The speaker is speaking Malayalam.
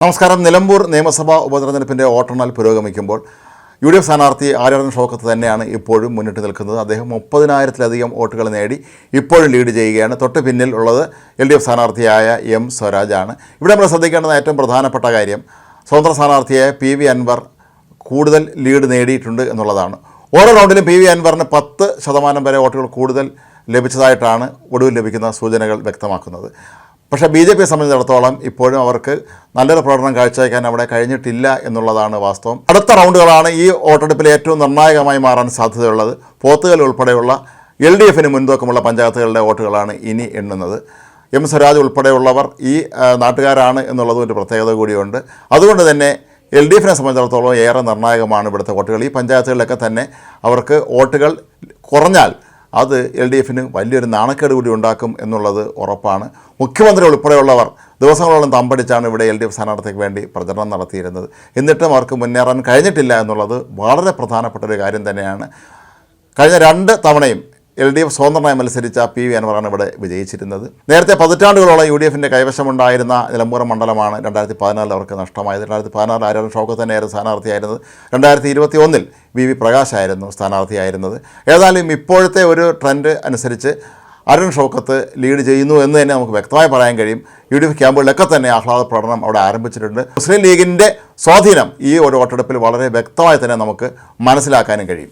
നമസ്കാരം. നിലമ്പൂർ നിയമസഭാ ഉപതെരഞ്ഞെടുപ്പിൻ്റെ വോട്ടെണ്ണൽ പുരോഗമിക്കുമ്പോൾ UDF സ്ഥാനാർത്ഥി ആര്യാടൻ ഷൗക്കത്ത് തന്നെയാണ് ഇപ്പോഴും മുന്നിട്ട് നിൽക്കുന്നത്. അദ്ദേഹം 30,000-ലധികം വോട്ടുകൾ നേടി ഇപ്പോഴും ലീഡ് ചെയ്യുകയാണ്. തൊട്ട് പിന്നിൽ ഉള്ളത് LDF സ്ഥാനാർത്ഥിയായ M. സ്വരാജാണ്. ഇവിടെ നമ്മൾ ശ്രദ്ധിക്കേണ്ടുന്ന ഏറ്റവും പ്രധാനപ്പെട്ട കാര്യം സ്വതന്ത്ര സ്ഥാനാർത്ഥിയായ PV അൻവർ കൂടുതൽ ലീഡ് നേടിയിട്ടുണ്ട് എന്നുള്ളതാണ്. ഓരോ റൗണ്ടിലും PV അൻവറിന് 10% വരെ വോട്ടുകൾ കൂടുതൽ ലഭിച്ചതായിട്ടാണ് ഒടുവിൽ ലഭിക്കുന്ന സൂചനകൾ വ്യക്തമാക്കുന്നത്. പക്ഷേ BJPയെ സംബന്ധിച്ചിടത്തോളം ഇപ്പോഴും അവർക്ക് നല്ലൊരു പ്രകടനം കാഴ്ചവെക്കാൻ അവിടെ കഴിഞ്ഞിട്ടില്ല എന്നുള്ളതാണ് വാസ്തവം. അടുത്ത റൗണ്ടുകളാണ് ഈ വോട്ടെടുപ്പിൽ ഏറ്റവും നിർണായകമായി മാറാൻ സാധ്യതയുള്ളത്. പോത്തുകൽ ഉൾപ്പെടെയുള്ള LDFന് മുൻതൂക്കമുള്ള പഞ്ചായത്തുകളുടെ വോട്ടുകളാണ് ഇനി എണ്ണുന്നത്. M. സ്വരാജ് ഉൾപ്പെടെയുള്ളവർ ഈ നാട്ടുകാരാണ് എന്നുള്ളതും ഒരു പ്രത്യേകത കൂടിയുണ്ട്. അതുകൊണ്ട് തന്നെ LDFനെ സംബന്ധിച്ചിടത്തോളം ഏറെ നിർണായകമാണ് ഇവിടുത്തെ വോട്ടുകൾ. ഈ പഞ്ചായത്തുകളിലൊക്കെ തന്നെ അവർക്ക് വോട്ടുകൾ കുറഞ്ഞാൽ അത് LDFന് വലിയൊരു നാണക്കേട് കൂടി ഉണ്ടാക്കും എന്നുള്ളത് ഉറപ്പാണ്. മുഖ്യമന്ത്രി ഉൾപ്പെടെയുള്ളവർ ദിവസങ്ങളോളം തമ്പടിച്ചാണ് ഇവിടെ LDF സ്ഥാനാർത്ഥിക്ക് വേണ്ടി പ്രചരണം നടത്തിയിരുന്നത്. എന്നിട്ടും അവർക്ക് മുന്നേറാൻ കഴിഞ്ഞിട്ടില്ല എന്നുള്ളത് വളരെ പ്രധാനപ്പെട്ട ഒരു കാര്യം തന്നെയാണ്. കഴിഞ്ഞ 2 തവണയും LDF സ്വതന്ത്രമായി മത്സരിച്ച PV അൻവറാണ് ഇവിടെ വിജയിച്ചിരുന്നത്. നേരത്തെ പതിറ്റാണ്ടുകളോളം UDFൻ്റെ കൈവശമുണ്ടായിരുന്ന നിലമ്പൂർ മണ്ഡലമാണ് 2014 അവർക്ക് നഷ്ടമായത്. 2016 ആര്യാടൻ ഷൗക്കത്ത് തന്നെയായിരുന്നു സ്ഥാനാർത്ഥിയായിരുന്നത്. 2021 VV പ്രകാശായിരുന്നു സ്ഥാനാർത്ഥിയായിരുന്നത്. ഏതായാലും ഇപ്പോഴത്തെ ഒരു ട്രെൻഡ് അനുസരിച്ച് ആര്യാടൻ ഷൗക്കത്ത് ലീഡ് ചെയ്യുന്നു എന്ന് തന്നെ നമുക്ക് വ്യക്തമായി പറയാൻ കഴിയും. UDF ക്യാമ്പുകളിലൊക്കെ തന്നെ ആഹ്ലാദ പ്രകടനം അവിടെ ആരംഭിച്ചിട്ടുണ്ട്. മുസ്ലിം ലീഗിൻ്റെ സ്വാധീനം ഈ ഒരു വോട്ടെടുപ്പിൽ വളരെ വ്യക്തമായി തന്നെ നമുക്ക് മനസ്സിലാക്കാനും കഴിയും.